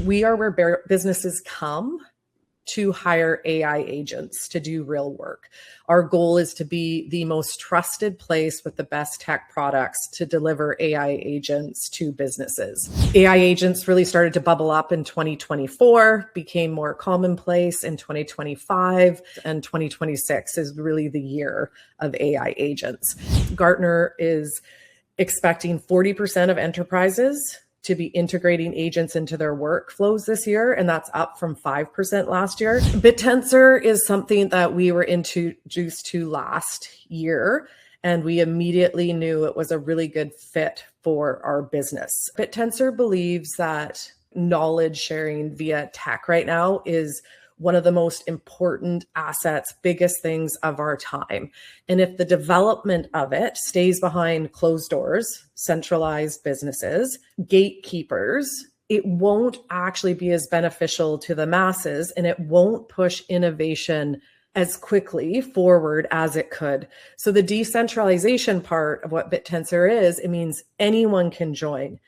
We are where businesses come to hire AI agents to do real work. Our goal is to be the most trusted place with the best tech products to deliver AI agents to businesses. AI agents really started to bubble up in 2024, became more commonplace in 2025, and 2026 is really the year of AI agents. Gartner is expecting 40% of enterprises to be integrating agents into their workflows this year, and that's up from 5% last year. BitTensor is something that we were introduced to last year, and we immediately knew it was a really good fit for our business. BitTensor believes that knowledge sharing via tech right now is one of the most important assets, biggest things of our time. And if the development of it stays behind closed doors, centralized businesses, gatekeepers, it won't actually be as beneficial to the masses, and it won't push innovation as quickly forward as it could. So the decentralization part of what BitTensor is, it means anyone can join.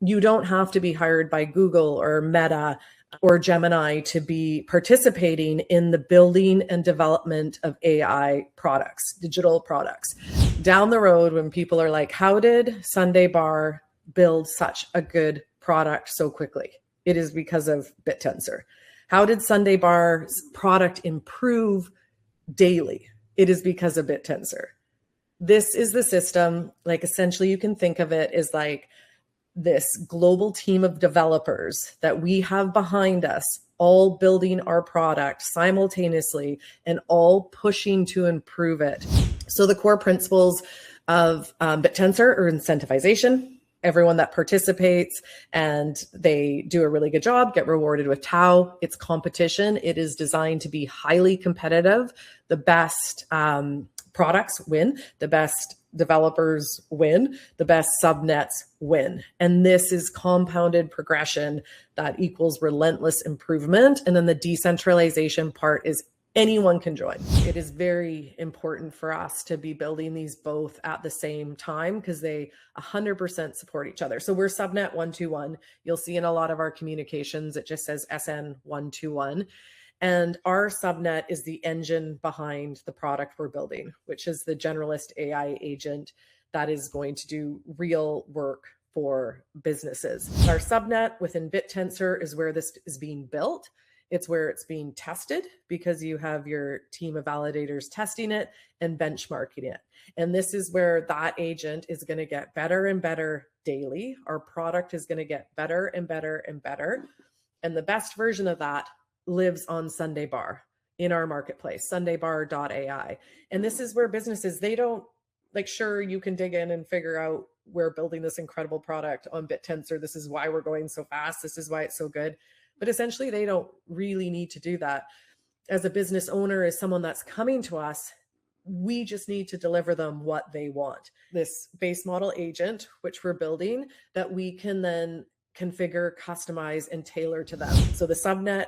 You don't have to be hired by Google or Meta or Gemini to be participating in the building and development of AI products, digital products. Down the road, when people are like, how did Sunday Bar build such a good product so quickly? It is because of BitTensor. How did Sunday Bar's product improve daily? It is because of BitTensor. This is the system, like essentially you can think of it as like this global team of developers that we have behind us, all building our product simultaneously and all pushing to improve it. So the core principles of BitTensor are incentivization. Everyone that participates and they do a really good job get rewarded with Tau. It's competition. It is designed to be highly competitive. The best products win, the best developers win, the best subnets win. And this is compounded progression that equals relentless improvement. And then the decentralization part is anyone can join. It is very important for us to be building these both at the same time because they 100% support each other. So we're subnet 121. You'll see in a lot of our communications, it just says SN 121. And our subnet is the engine behind the product we're building, which is the generalist AI agent that is going to do real work for businesses. Our subnet within BitTensor is where this is being built. It's where it's being tested because you have your team of validators testing it and benchmarking it. And this is where that agent is going to get better and better daily. Our product is going to get better and better and better. And the best version of that lives on Sunday Bar in our marketplace, sundaybar.ai. And this is where businesses, they don't like, sure, you can dig in and figure out we're building this incredible product on BitTensor. This is why we're going so fast. This is why it's so good. But essentially, they don't really need to do that. As a business owner, as someone that's coming to us, we just need to deliver them what they want. This base model agent, which we're building, that we can then configure, customize, and tailor to them. So the subnet,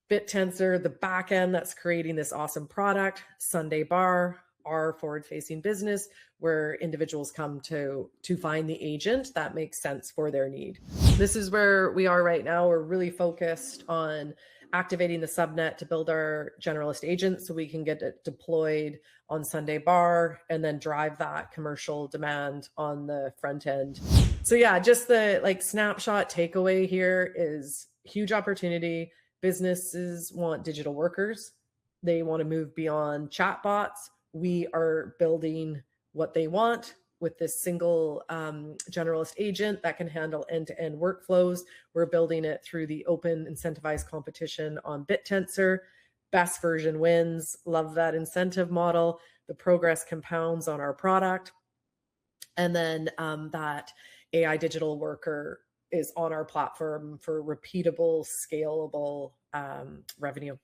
BitTensor, the backend that's creating this awesome product, Sunday Bar, our forward-facing business, where individuals come to find the agent that makes sense for their need. This is where we are right now. We're really focused on activating the subnet to build our generalist agent so we can get it deployed on Sunday Bar and then drive that commercial demand on the front end. So yeah, just the like snapshot takeaway here is huge opportunity. Businesses want digital workers. They want to move beyond chatbots. We are building what they want with this single generalist agent that can handle end-to-end workflows. We're building it through the open incentivized competition on BitTensor. Best version wins. Love that incentive model. The progress compounds on our product. And then that AI digital worker is on our platform for repeatable, scalable revenue.